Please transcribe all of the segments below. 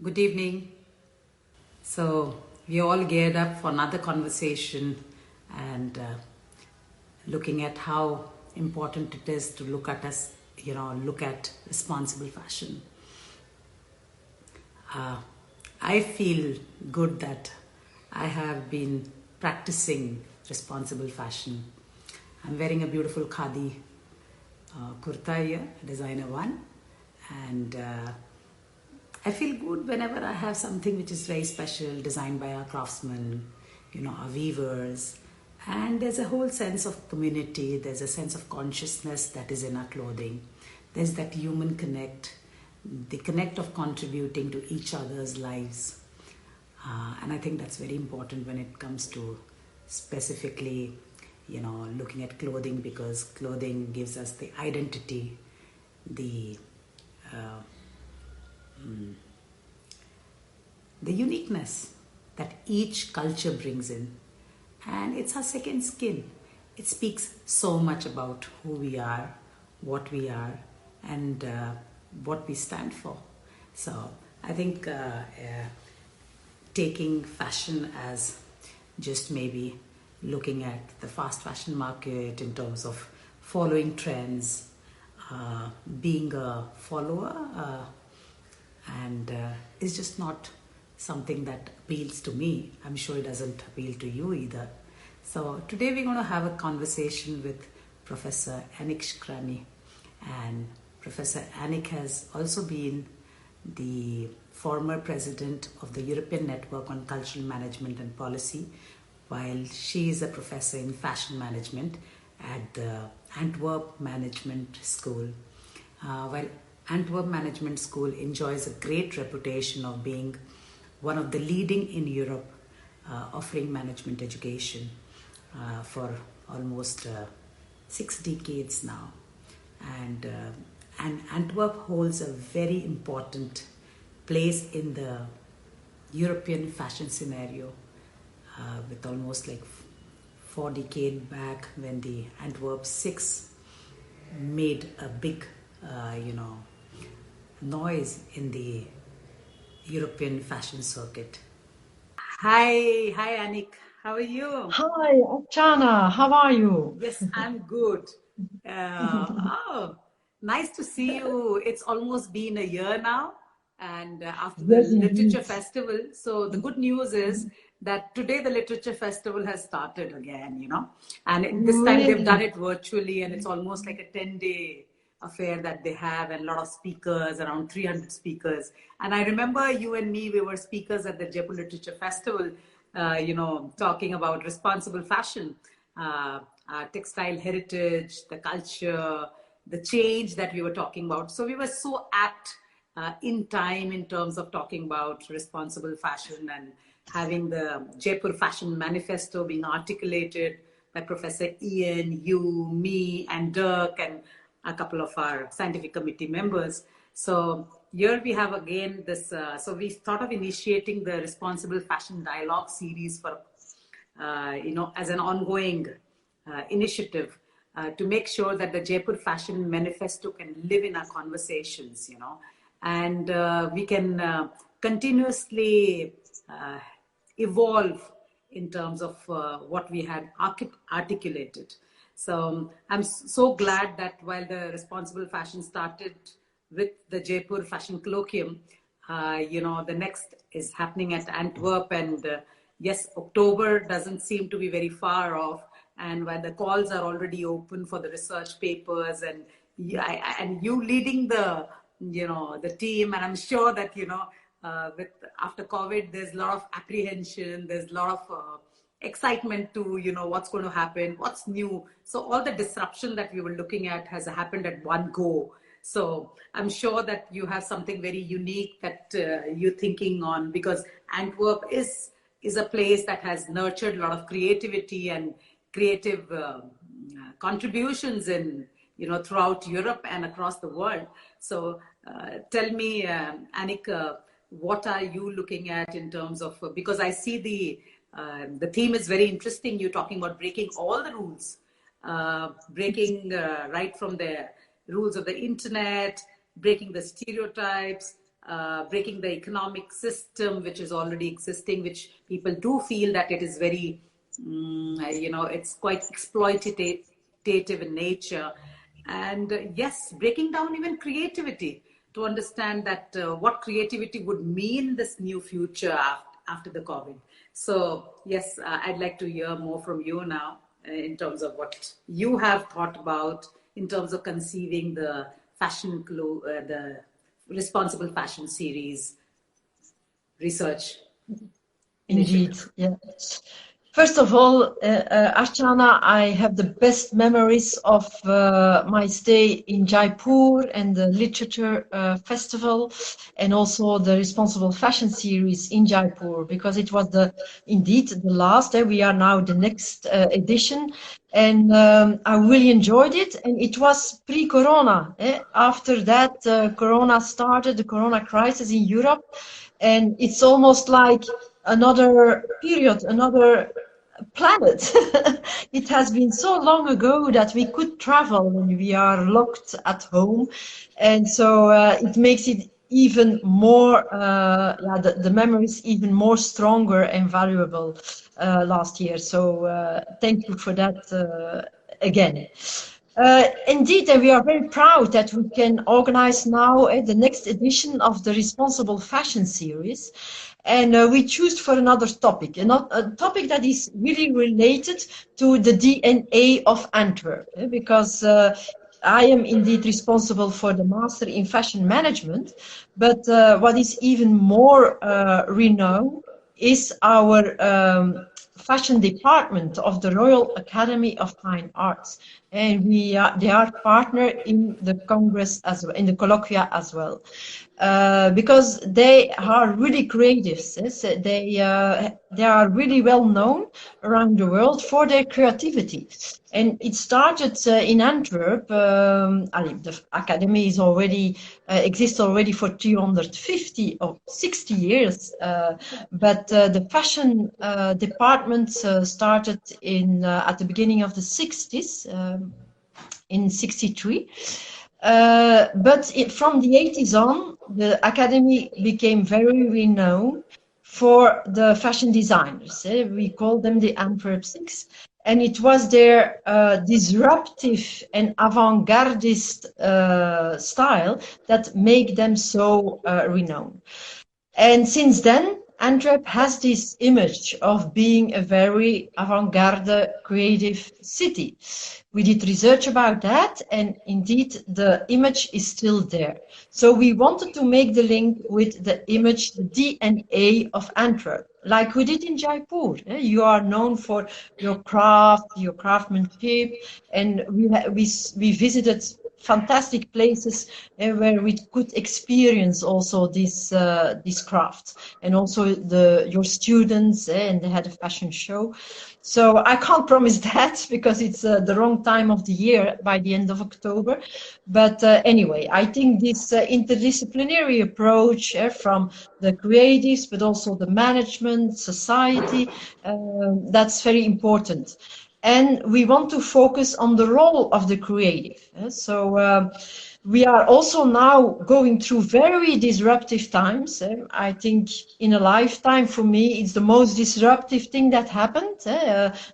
Good evening. So we all geared up for another conversation and looking at how important it is to look at responsible fashion. I feel good that I have been practicing responsible fashion. I'm wearing a beautiful khadi kurta here, designer one, and I feel good whenever I have something which is very special, designed by our craftsmen, our weavers. And there's a whole sense of community, there's a sense of consciousness that is in our clothing. There's that human connect, the connect of contributing to each other's lives. And I think that's very important when it comes to specifically, looking at clothing, because clothing gives us the identity, the uh, the uniqueness that each culture brings in. And it's our second skin. It speaks so much about who we are, and what we stand for. So I think taking fashion as just maybe looking at the fast fashion market in terms of following trends, being a follower, and it's just not something that appeals to me. I'm sure it doesn't appeal to you either. So today we're going to have a conversation with Professor Annick Schramme. And Professor Annick has also been the former president of the European Network on Cultural Management and Policy, while she is a professor in fashion management at the Antwerp Management School. While Antwerp Management School enjoys a great reputation of being one of the leading in Europe offering management education for almost 6 decades now. And Antwerp holds a very important place in the European fashion scenario, with almost like 4 decades back when the Antwerp 6 made a big, noise in the European fashion circuit. Hi Annick. How are you? Hi, Chana, how are you? Yes, I'm good. Oh, nice to see you. It's almost been a year now, and after the Yes, literature indeed. festival. So the good news is that today the literature festival has started again, and this time they've done Really? it virtually, and it's almost like a 10-day affair that they have, and a lot of speakers, around 300 speakers. And I remember you and me, we were speakers at the Jaipur Literature Festival, talking about responsible fashion, textile heritage, the culture, the change that we were talking about. So we were so apt in time in terms of talking about responsible fashion and having the Jaipur Fashion Manifesto being articulated by Professor Ian, you, me, and Dirk, and a couple of our scientific committee members. So here we have again this, so we thought of initiating the Responsible Fashion Dialogue series for, as an ongoing initiative to make sure that the Jaipur Fashion Manifesto can live in our conversations, and we can continuously evolve in terms of what we had articulated. So I'm so glad that while the responsible fashion started with the Jaipur Fashion Colloquium, the next is happening at Antwerp, and yes, October doesn't seem to be very far off. And while the calls are already open for the research papers, and and you leading the team, and I'm sure that with after COVID, there's a lot of apprehension, there's a lot of excitement to what's going to happen, what's new. So all the disruption that we were looking at has happened at one go. So I'm sure that you have something very unique that you're thinking on, because Antwerp is a place that has nurtured a lot of creativity and creative contributions in throughout Europe and across the world. So tell me, Annick, what are you looking at in terms of, because I see the theme is very interesting. You're talking about breaking all the rules, breaking right from the rules of the internet, breaking the stereotypes, breaking the economic system which is already existing, which people do feel that it is very, it's quite exploitative in nature. And yes, breaking down even creativity to understand that what creativity would mean this new future after the COVID. So yes, I'd like to hear more from you now in terms of what you have thought about in terms of conceiving the the responsible fashion series research Indeed, initiative. yeah. First of all, Archana, I have the best memories of my stay in Jaipur and the literature festival, and also the Responsible Fashion series in Jaipur, because it was indeed the last. We are now the next edition, and I really enjoyed it. And it was pre-Corona. After that, Corona started, the Corona crisis in Europe, and it's almost like another period, another planet. It has been so long ago that we could travel when we are locked at home, and so it makes it even more, the memories even more stronger and valuable last year. So thank you for that again. Indeed, and we are very proud that we can organize now the next edition of the Responsible Fashion series. And we choose for another topic, a topic that is really related to the DNA of Antwerp, because I am indeed responsible for the Master in Fashion Management, but what is even more renowned is our fashion department of the Royal Academy of Fine Arts, and they are partner in the Congress as well, in the colloquia as well. Because they are really creative. They are really well known around the world for their creativity. And it started in Antwerp. The academy is already exists already for 350 or 60 years. But the fashion department started at the beginning of the 60s, in 63. But from the 80s on, the academy became very renowned for the fashion designers. We call them the Antwerp Six, and it was their disruptive and avant-gardist style that made them so renowned. And since then, Antwerp has this image of being a very avant-garde creative city. We did research about that, and indeed the image is still there. So we wanted to make the link with the image, the DNA of Antwerp, like we did in Jaipur. You are known for your craft, your craftsmanship, and we visited fantastic places where we could experience also this craft, and also your students, and they had a fashion show. So I can't promise that because it's the wrong time of the year by the end of October. But anyway, I think this interdisciplinary approach from the creatives, but also the management, society, that's very important. And we want to focus on the role of the creative. So we are also now going through very disruptive times. I think in a lifetime, for me, it's the most disruptive thing that happened,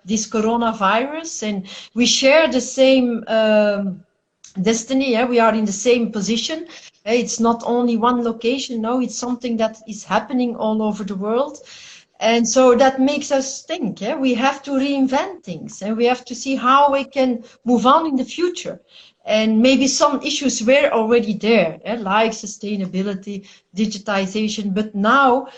this coronavirus. And we share the same destiny. We are in the same position. It's not only one location. No, it's something that is happening all over the world. And so that makes us think, we have to reinvent things, and we have to see how we can move on in the future. And maybe some issues were already there, like sustainability, digitization, but now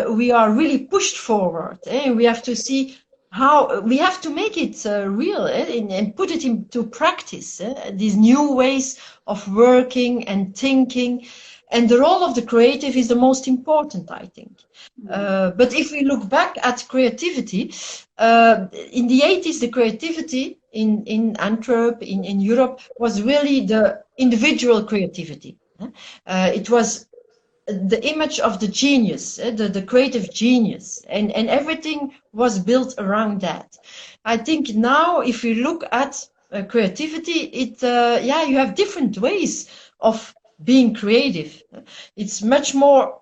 we are really pushed forward, and we have to see how we have to make it real, and put it into practice, these new ways of working and thinking. And the role of the creative is the most important, I think. But if we look back at creativity, in the 80s, the creativity in Antwerp, in Europe, was really the individual creativity. It was the image of the genius, the creative genius, and everything was built around that. I think now, if we look at creativity, you have different ways of being creative. It's much more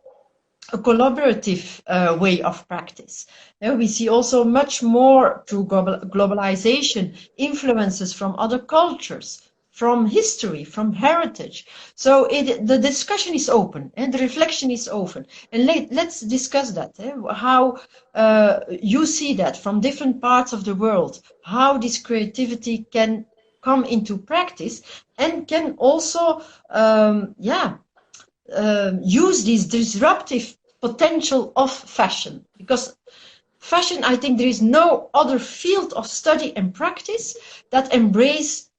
a collaborative way of practice. We see also much more through globalization, influences from other cultures, from history, from heritage. So the discussion is open and the reflection is open. And let's discuss that, how you see that from different parts of the world, how this creativity can come into practice and can also, use this disruptive potential of fashion. Because fashion, I think there is no other field of study and practice that embrace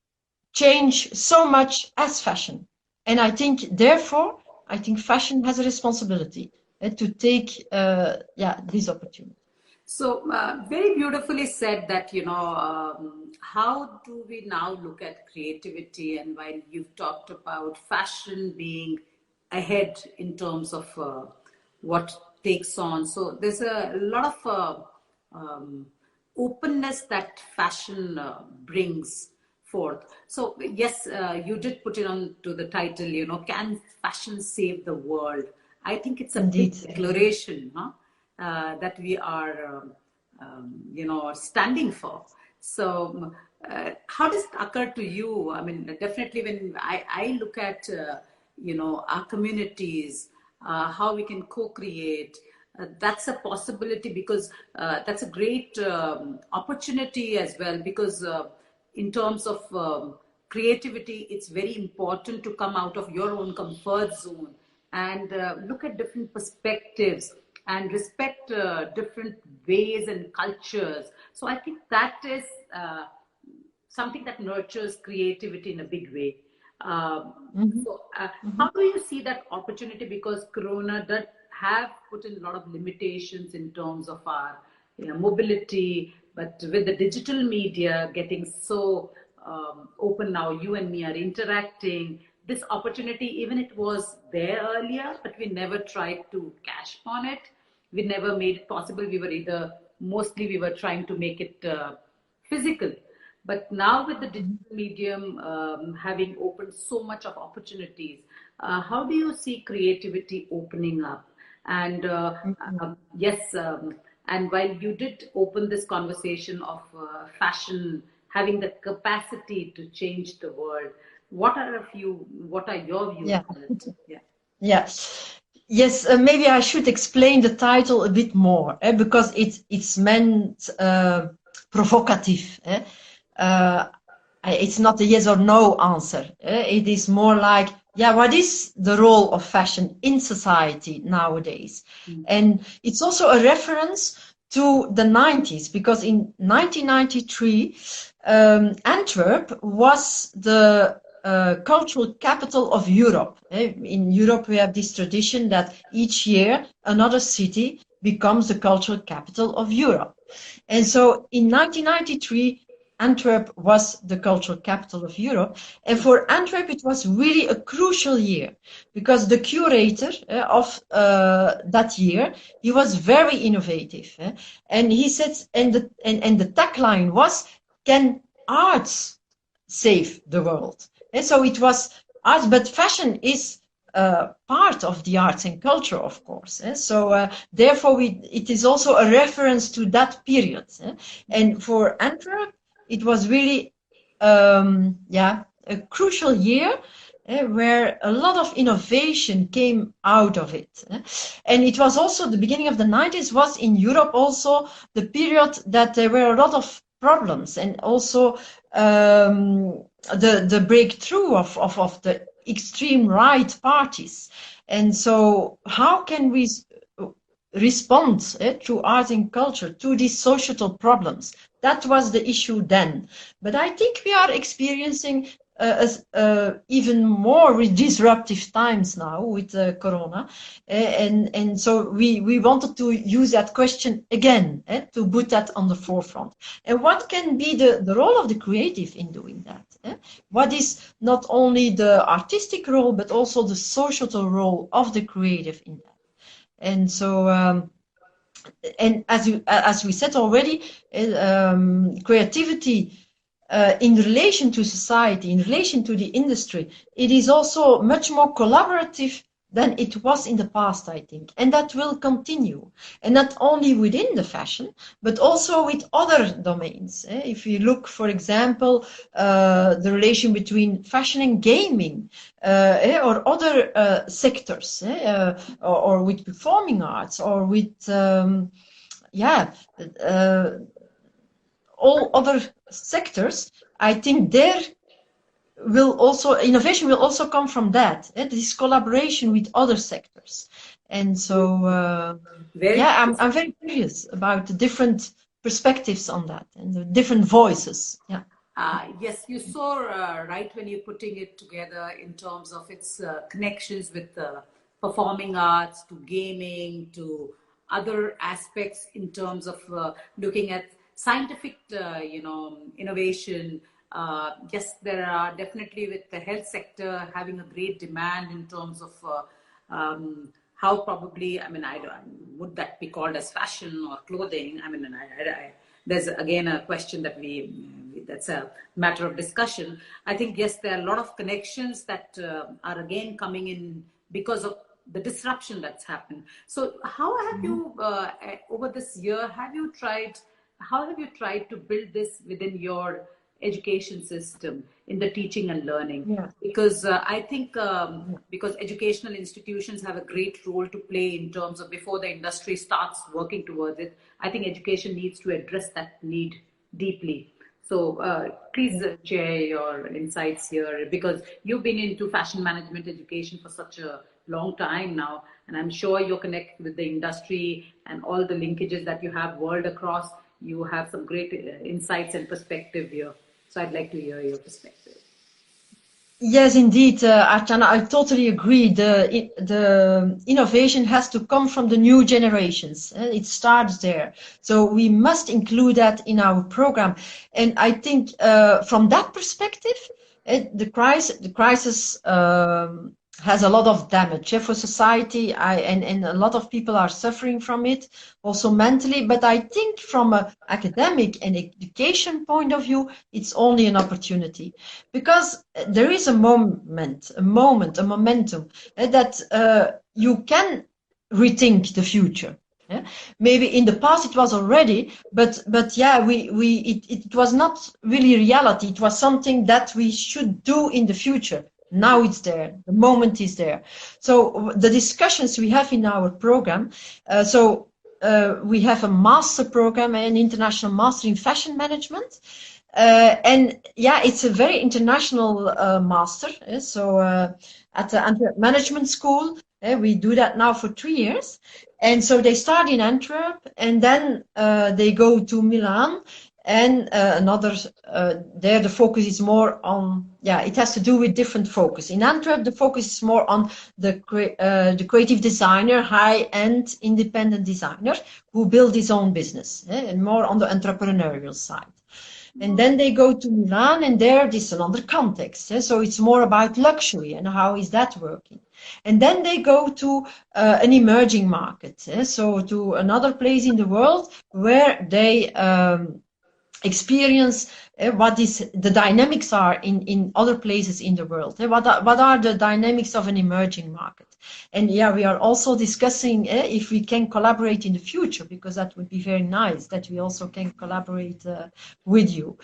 change so much as fashion. And I think, therefore, I think fashion has a responsibility to take this opportunity. So very beautifully said that, how do we now look at creativity? And while you've talked about fashion being ahead in terms of what takes on, so there's a lot of openness that fashion brings forth. So yes, you did put it on to the title, can fashion save the world? I think it's a Indeed. big declaration, huh? That we are, standing for. So, how does it occur to you? I mean, definitely when I look at, our communities, how we can co-create, that's a possibility because that's a great opportunity as well because in terms of creativity, it's very important to come out of your own comfort zone and look at different perspectives and respect different ways and cultures. So I think that is something that nurtures creativity in a big way. How do you see that opportunity? Because Corona does have put in a lot of limitations in terms of our mobility, but with the digital media getting so open now, you and me are interacting. This opportunity, even it was there earlier, but we never tried to cash on it. We never made it possible. Mostly we were trying to make it physical. But now with the digital medium having opened so much of opportunities, how do you see creativity opening up? And yes, and while you did open this conversation of fashion having the capacity to change the world, what are your views on it? Yeah. Yes, maybe I should explain the title a bit more, because it's meant provocative. It's not a yes or no answer. It is more like, what is the role of fashion in society nowadays? And it's also a reference to the 90s, because in 1993, Antwerp was the cultural capital of Europe. In Europe, we have this tradition that each year another city becomes the cultural capital of Europe. And so in 1993, Antwerp was the cultural capital of Europe. And for Antwerp, it was really a crucial year because the curator of that year, he was very innovative. And he said, and the tagline was, can arts save the world? And so it was arts, but fashion is part of the arts and culture, of course. So therefore, it is also a reference to that period. And for Antwerp, it was really a crucial year where a lot of innovation came out of it. And it was also the beginning of the 90s was in Europe also the period that there were a lot of problems and also the breakthrough of the extreme right parties. And so how can we respond through art and culture to these societal problems? That was the issue then. But I think we are experiencing even more disruptive times now with Corona. And so we wanted to use that question again, to put that on the forefront. And what can be the role of the creative in doing that? What is not only the artistic role, but also the societal role of the creative in that? And so, and as we said already, creativity in relation to society, in relation to the industry, it is also much more collaborative than it was in the past, I think. And that will continue. And not only within the fashion, but also with other domains. If you look, for example, the relation between fashion and gaming, or other sectors, or with performing arts, or with, all other sectors, I think there will also, innovation will also come from that, this collaboration with other sectors. And so, I'm very curious about the different perspectives on that and the different voices. Yeah. Yes, you're so right when you're putting it together in terms of its connections with performing arts, to gaming, to other aspects in terms of looking at scientific, innovation. Yes, there are definitely, with the health sector having a great demand in terms of how probably, I mean, would that be called as fashion or clothing? I mean, there's again a question that that's a matter of discussion. I think, yes, there are a lot of connections that are again coming in because of the disruption that's happened. So how have you, over this year, how have you tried to build this within your education system in the teaching and learning? Yeah. Because I think because educational institutions have a great role to play in terms of, before the industry starts working towards it, I think education needs to address that need deeply. So please share your insights here, because you've been into fashion management education for such a long time now, and I'm sure you're connected with the industry and all the linkages that you have world across. You have some great insights and perspective here. So I'd like to hear your perspective. Yes, indeed, Archana, I totally agree. The innovation has to come from the new generations. It starts there. So we must include that in our program. And I think from that perspective, the crisis has a lot of damage for society, and a lot of people are suffering from it, also mentally. But I think from an academic and education point of view, it's only an opportunity, because there is a momentum that you can rethink the future. Yeah? Maybe in the past it was already, but yeah, it was not really reality. It was something that we should do in the future. Now it's there. The moment is there. So the discussions we have in our program, we have a master program, an international master in fashion management. And yeah, it's a very international master. So at the Antwerp Management School, we do that now for 3 years. And so they start in Antwerp, and then they go to Milan. And there the focus is more on, it has to do with different focus. In Antwerp, the focus is more on the creative designer, high-end independent designer who build his own business, and more on the entrepreneurial side. And then they go to Milan, and there this is another context. So it's more about luxury and how is that working. And then they go to an emerging market, so to another place in the world where they experience what is the dynamics are in other places in the world. What are the dynamics of an emerging market? And yeah, we are also discussing if we can collaborate in the future, because that would be very nice that we also can collaborate with you.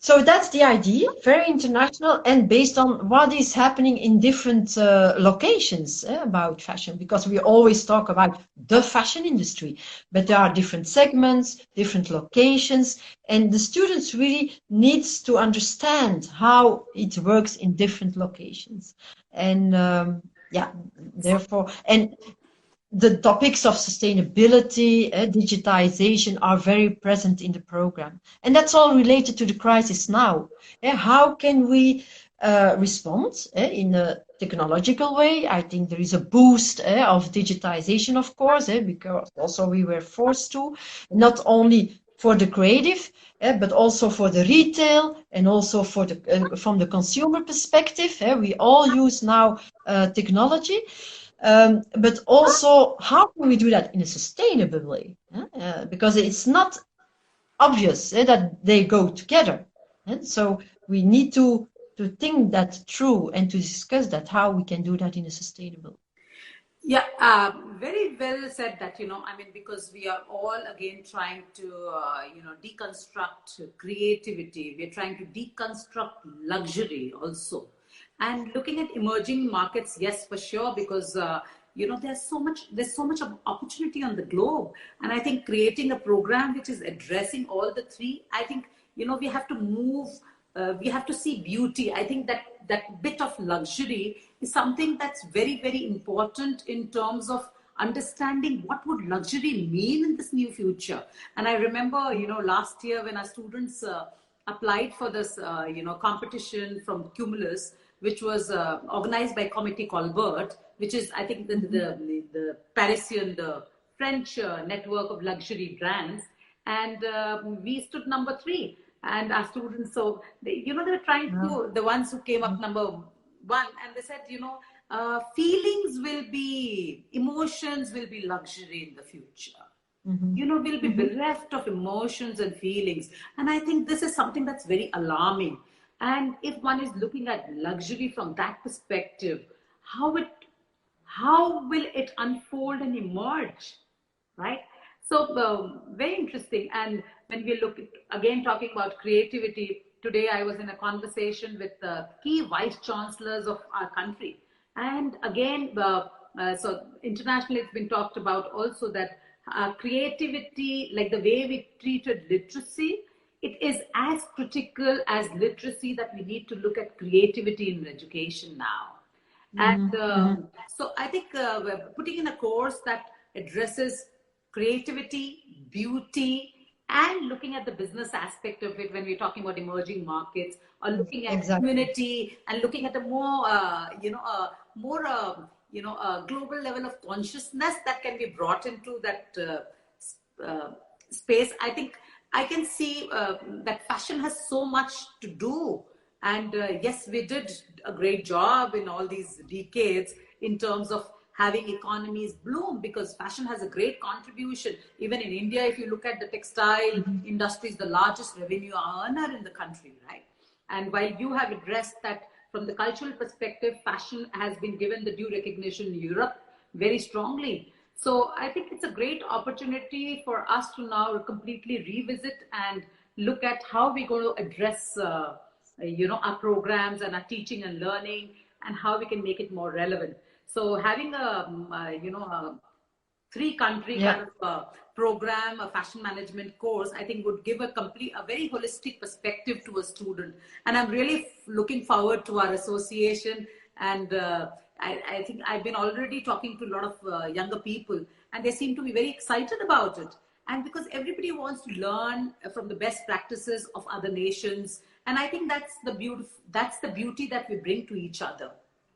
So that's the idea, very international, and based on what is happening in different locations about fashion, because we always talk about the fashion industry, but there are different segments, different locations, and the students really needs to understand how it works in different locations. And therefore, and the topics of sustainability, digitization are very present in the program. And that's all related to the crisis now. How can we respond in a technological way? I think there is a boost of digitization, of course, because also we were forced to, not only for the creative, but also for the retail, and also for from the consumer perspective. We all use now technology. But also, how can we do that in a sustainable way? Because it's not obvious that they go together. And so we need to think that through and to discuss that, how we can do that in a sustainable. Yeah, very well said that, I mean, because we are all again trying to, deconstruct creativity. We're trying to deconstruct luxury also. And looking at emerging markets, yes, for sure, because, there's so much of opportunity on the globe. And I think creating a program which is addressing all the three, I think, we have to move, we have to see beauty. I think that bit of luxury is something that's very, very important in terms of understanding what would luxury mean in this new future. And I remember, last year when our students applied for this, competition from Cumulus, which was organized by Committee Colbert, which is, I think, the Parisian, the French network of luxury brands. And we stood number 3. And our students, so they were trying to, the ones who came up number 1, and they said, feelings will be, emotions will be luxury in the future. We'll be bereft of emotions and feelings. And I think this is something that's very alarming. And if one is looking at luxury from that perspective, how will it unfold and emerge, right? So very interesting. And when we look at, again, talking about creativity, today I was in a conversation with key vice chancellors of our country. And again, so internationally it's been talked about also that creativity, like the way we treated literacy, it is as critical as literacy, that we need to look at creativity in education now. And so I think we're putting in a course that addresses creativity, beauty, and looking at the business aspect of it when we're talking about emerging markets, or looking at community, and looking at a more, global level of consciousness that can be brought into that space. I think I can see that fashion has so much to do. And yes, we did a great job in all these decades in terms of having economies bloom, because fashion has a great contribution. Even in India, if you look at the textile industry, is the largest revenue earner in the country, right? And while you have addressed that from the cultural perspective, fashion has been given the due recognition in Europe very strongly. So I think it's a great opportunity for us to now completely revisit and look at how we're going to address, our programs and our teaching and learning, and how we can make it more relevant. So having a 3-country kind of program, a fashion management course, I think would give a very holistic perspective to a student. And I'm really looking forward to our association. And I think I've been already talking to a lot of younger people, and they seem to be very excited about it. And because everybody wants to learn from the best practices of other nations. And I think that's the beauty that we bring to each other.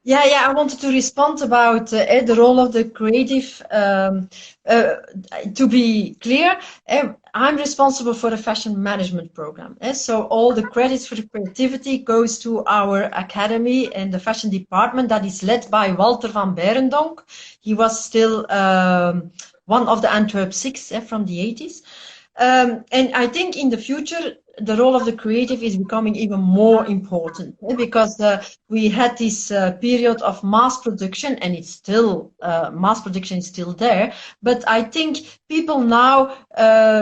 Yeah, I wanted to respond about the role of the creative. To be clear, I'm responsible for the fashion management program. So all the credits for the creativity goes to our academy and the fashion department that is led by Walter van Berendonk. He was still one of the Antwerp 6 from the 80s. And I think in the future, the role of the creative is becoming even more important, because we had this period of mass production, and it's still, mass production is still there. But I think people now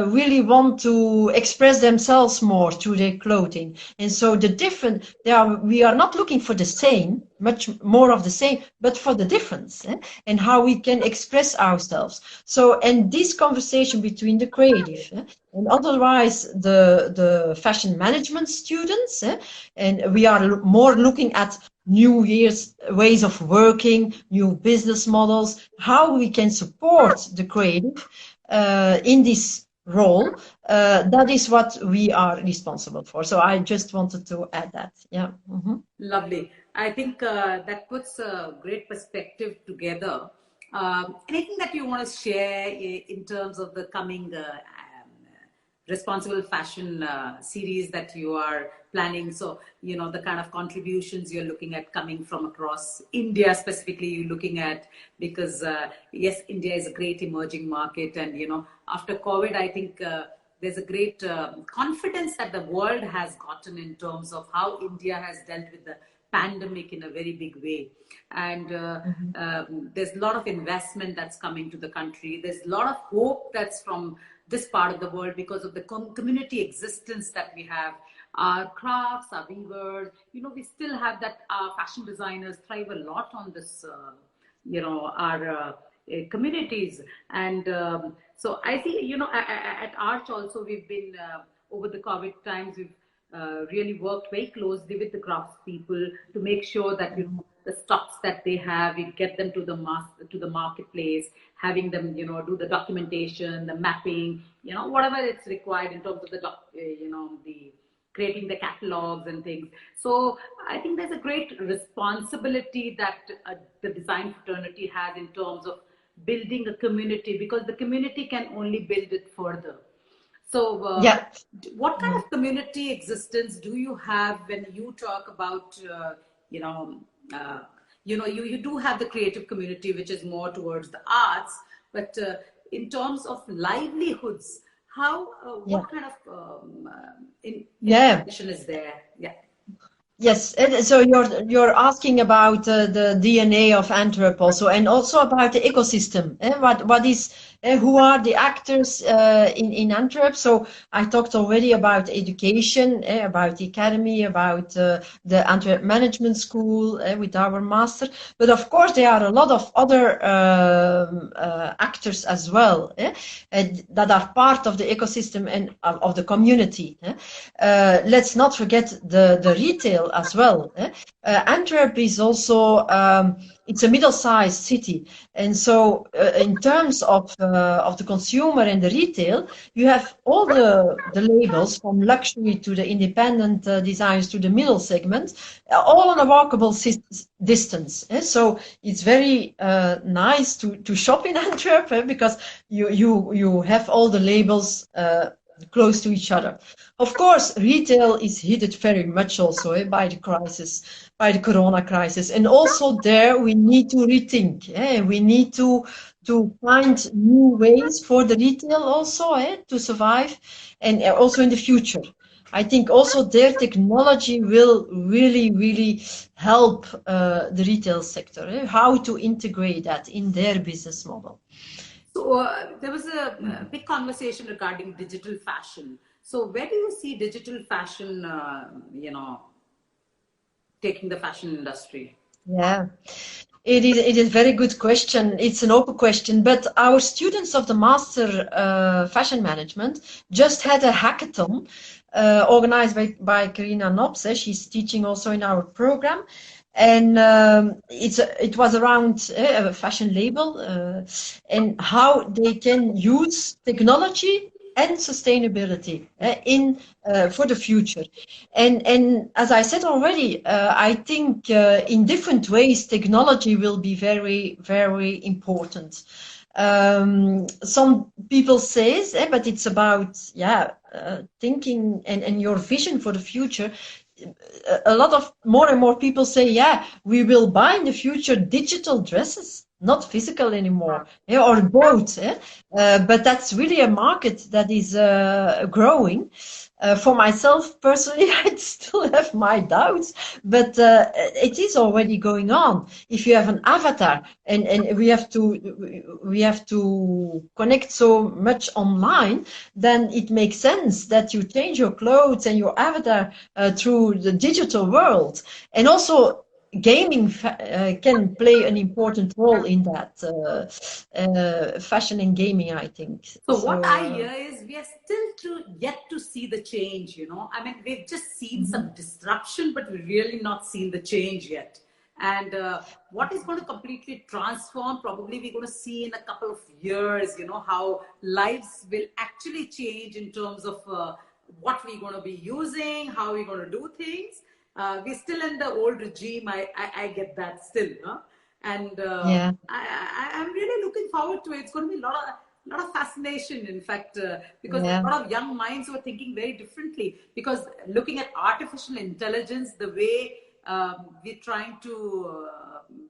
really want to express themselves more through their clothing. And so we are not looking for the same, much more of the same, but for the difference, and how we can express ourselves. So, and this conversation between the creative and otherwise the fashion management students, and we are more looking at new ways of working, new business models, how we can support the creative in this role. That is what we are responsible for. So I just wanted to add that. Yeah. Lovely. I think that puts a great perspective together. Anything that you want to share in terms of the coming responsible fashion series that you are planning? So, the kind of contributions you're looking at coming from across India, specifically you're looking at, because yes, India is a great emerging market. And, after COVID, I think there's a great confidence that the world has gotten in terms of how India has dealt with the pandemic in a very big way. And there's a lot of investment that's coming to the country. There's a lot of hope that's from this part of the world because of the community existence that we have. Our crafts, our weavers, we still have that. Our fashion designers thrive a lot on this, our communities. And so I think, at Arch also, we've been, over the COVID times, we've really worked very closely with the crafts people to make sure that, the stocks that they have, we get them to the marketplace, having them, do the documentation, the mapping, whatever it's required in terms of the creating the catalogs and things. So I think there's a great responsibility that the design fraternity has in terms of building a community, because the community can only build it further. So what kind of community existence do you have when you talk about, you do have the creative community, which is more towards the arts, but in terms of livelihoods, what kind of information is there? Yeah. Yes, so you're asking about the DNA of Antwerp also, and also about the ecosystem. What is who are the actors in Antwerp? So I talked already about education, about the academy, about the Antwerp Management School with our master. But of course, there are a lot of other actors as well that are part of the ecosystem and of the community. Let's not forget the retail as well. Antwerp is also it's a middle-sized city, and so in terms of the consumer and the retail, you have all the labels from luxury to the independent designers to the middle segment, all on a walkable distance. So it's very nice to shop in Antwerp because you have all the labels close to each other. Of course, retail is hit very much also by the crisis, by the corona crisis. And also there we need to rethink. We need to find new ways for the retail also to survive, and also in the future. I think also their technology will really help the retail sector, how to integrate that in their business model. So there was a big conversation regarding digital fashion. So where do you see digital fashion, taking the fashion industry? Yeah, it is a very good question. It's an open question, but our students of the Master Fashion Management just had a hackathon organized by Karina Nobs. She's teaching also in our program. And it was around a fashion label and how they can use technology and sustainability for the future. And as I said already, I think in different ways technology will be very important. Some people say, but it's about thinking and your vision for the future. A lot of more and more people say, we will buy in the future digital dresses, not physical anymore, or both. But that's really a market that is growing. For myself personally, I still have my doubts, but it is already going on. If you have an avatar, and we have to connect so much online, then it makes sense that you change your clothes and your avatar through the digital world. And also gaming can play an important role in that fashion and gaming, I think. So what I hear is we are still yet to see the change, I mean, we've just seen some disruption, but we've really not seen the change yet. And what is going to completely transform, probably we're going to see in a couple of years, how lives will actually change in terms of what we're going to be using, how we're going to do things. We're still in the old regime. I get that still, and I'm really looking forward to it. It's going to be a lot of fascination, in fact, because a lot of young minds who are thinking very differently. Because looking at artificial intelligence, the way we're trying to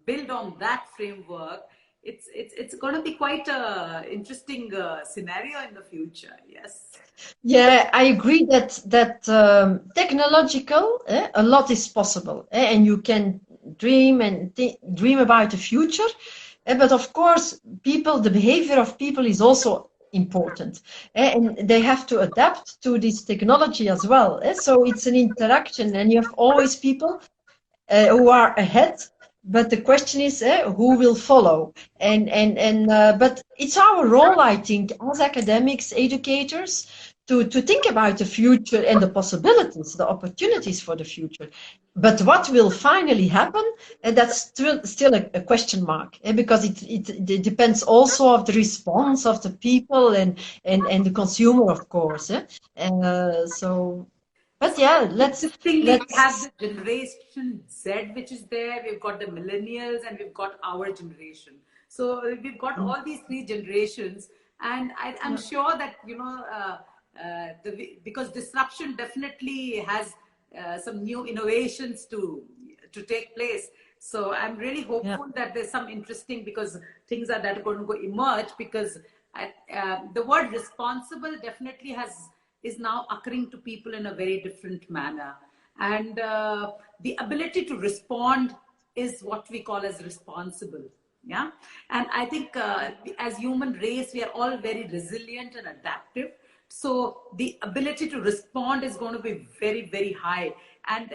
build on that framework it's going to be quite a interesting scenario in the future. Yes. Yeah, I agree that technological, a lot is possible, and you can dream and dream about the future. But of course, the behavior of people is also important, and they have to adapt to this technology as well. So it's an interaction, and you have always people who are ahead. But the question is, who will follow? But it's our role, I think, as academics, educators, to think about the future and the possibilities, the opportunities for the future. But what will finally happen, that's still a question mark, because it depends also of the response of the people and the consumer, of course. But yeah, Interestingly, we have let's the Generation Z, which is there. We've got the millennials, and we've got our generation. So we've got all these three generations, and I'm sure that because disruption definitely has some new innovations to take place. So I'm really hopeful that there's some interesting, because things that are going to go emerge, because the word responsible definitely is now occurring to people in a very different manner. And the ability to respond is what we call as responsible. Yeah. And I think as human race, we are all very resilient and adaptive. So the ability to respond is going to be very, very high. And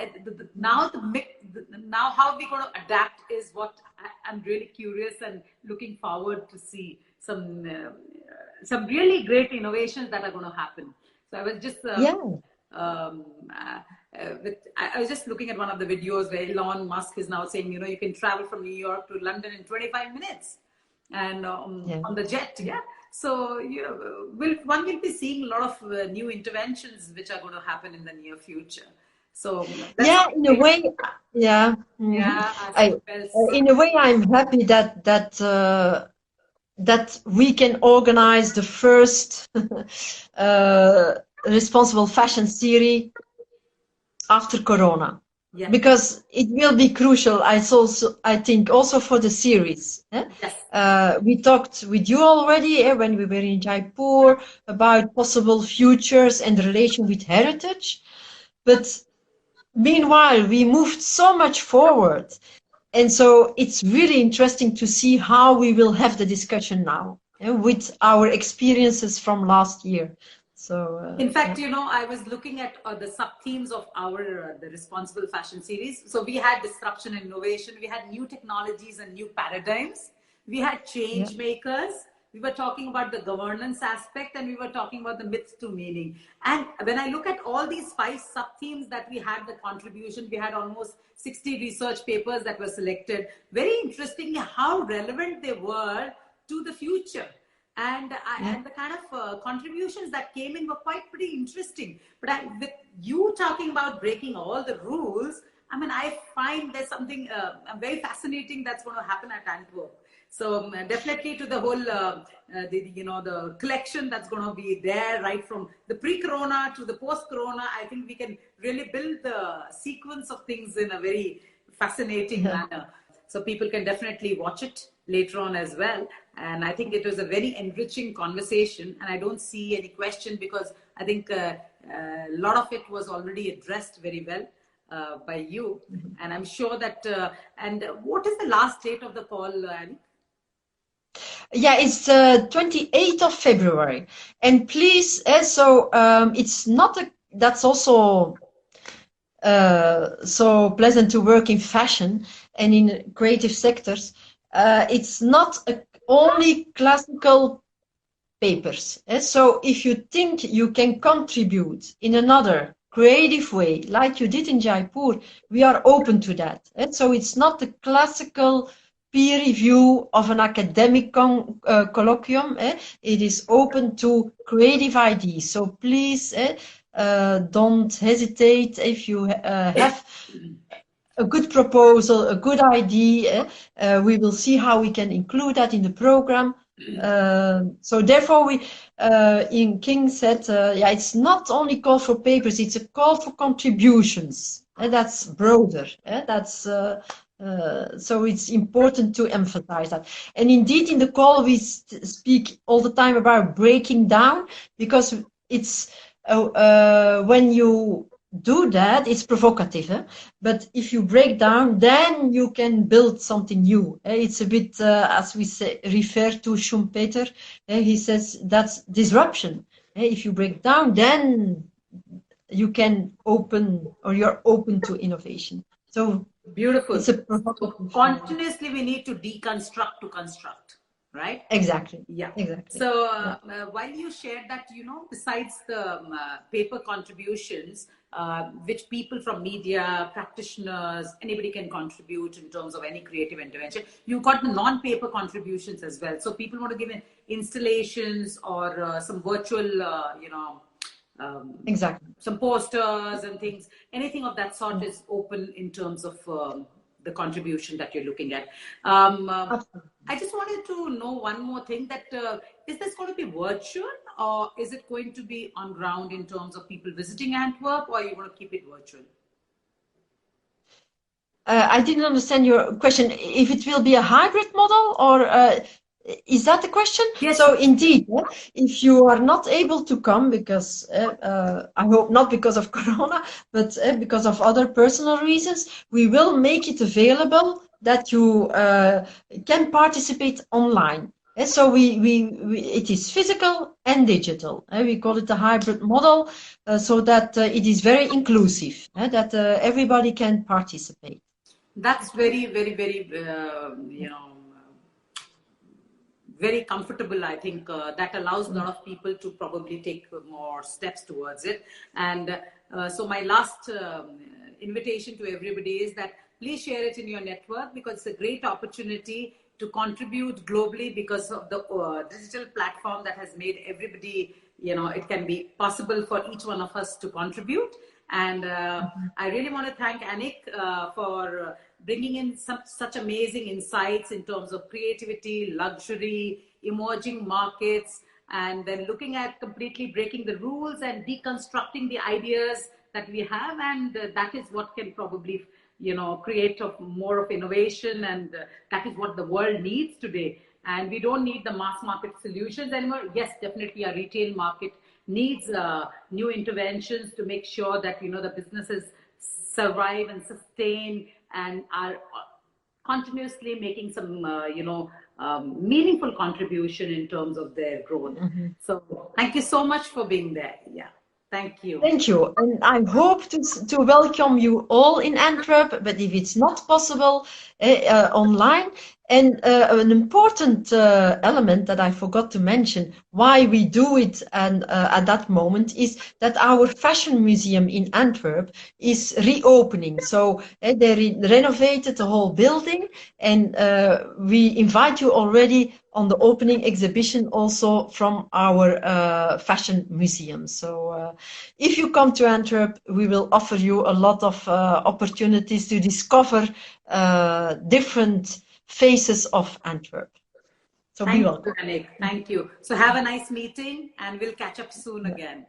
now how we're going to adapt is what I'm really curious and looking forward to see some really great innovations that are going to happen. So I was just I was just looking at one of the videos where Elon Musk is now saying, you can travel from New York to London in 25 minutes, and on the jet. Yeah. So one will be seeing a lot of new interventions which are going to happen in the near future. So in a way, yeah. In a way, I'm happy that we can organize the first responsible fashion series after Corona, because it will be crucial. I think also for the series. Yes. We talked with you already when we were in Jaipur about possible futures and the relation with heritage, but meanwhile we moved so much forward. And so it's really interesting to see how we will have the discussion now with our experiences from last year. So, in fact, I was looking at the sub-themes of the responsible fashion series. So we had disruption and innovation, we had new technologies and new paradigms, we had change makers, we were talking about the governance aspect, and we were talking about the myth to meaning. And when I look at all these 5 sub-themes that we had, the contribution, we had almost 60 research papers that were selected. Very interestingly, how relevant they were to the future. And the kind of contributions that came in were quite pretty interesting. But with you talking about breaking all the rules, I find there's something very fascinating that's going to happen at Antwerp. So definitely to the whole, the collection that's going to be there, right from the pre-corona to the post-corona. I think we can really build the sequence of things in a very fascinating manner. So people can definitely watch it later on as well. And I think it was a very enriching conversation. And I don't see any question, because I think a lot of it was already addressed very well by you. And I'm sure that, and what is the last date of the call, Annick? Yeah, it's 28th of February. And please, it's not that's also so pleasant to work in fashion and in creative sectors. It's not only classical papers. So if you think you can contribute in another creative way, like you did in Jaipur, we are open to that. So it's not the classical peer review of an academic colloquium. It is open to creative ideas. So please don't hesitate if you have a good proposal, a good idea. We will see how we can include that in the program. So therefore, King said, it's not only call for papers; it's a call for contributions. That's broader. That's So it's important to emphasize that. And indeed, in the call, we speak all the time about breaking down, because it's when you do that, it's provocative. But if you break down, then you can build something new. It's a bit, as we say, refer to Schumpeter. He says that's disruption. If you break down, then you can open, or you're open to innovation. So beautiful. it's a So continuously we need to deconstruct to construct, right? Exactly. Yeah. Exactly. So while you shared that, besides the paper contributions, which people from media, practitioners, anybody can contribute in terms of any creative intervention, you've got the non-paper contributions as well. So people want to give in installations or some virtual, exactly. some posters and things, anything of that sort is open in terms of the contribution that you're looking at. I just wanted to know one more thing, that is this going to be virtual, or is it going to be on ground in terms of people visiting Antwerp, or you want to keep it virtual? I didn't understand your question. If it will be a hybrid model, or is that the question? Yes. So indeed, if you are not able to come, because I hope not because of Corona, but because of other personal reasons, we will make it available that you can participate online. So it is physical and digital. We call it a hybrid model, so that it is very inclusive, that everybody can participate. That's very, very, very, very comfortable. I think that allows a lot of people to probably take more steps towards it. And so my last invitation to everybody is that please share it in your network, because it's a great opportunity to contribute globally, because of the digital platform that has made everybody, it can be possible for each one of us to contribute. And I really want to thank Annick for bringing in such amazing insights in terms of creativity, luxury, emerging markets, and then looking at completely breaking the rules and deconstructing the ideas that we have. And that is what can probably, create more of innovation. And that is what the world needs today. And we don't need the mass market solutions anymore. Yes, definitely our retail market needs new interventions to make sure that, the businesses survive and sustain and are continuously making some, meaningful contribution in terms of their growth. So thank you so much for being there. Yeah. Thank you. Thank you. And I hope to welcome you all in Antwerp, but if it's not possible, online. And an important element that I forgot to mention, why we do it and at that moment, is that our fashion museum in Antwerp is reopening. So they renovated the whole building, and we invite you already on the opening exhibition also from our fashion museum. So if you come to Antwerp, we will offer you a lot of opportunities to discover different faces of Antwerp. So thank be welcome. you, Annick. Thank you. So have a nice meeting, and we'll catch up soon again.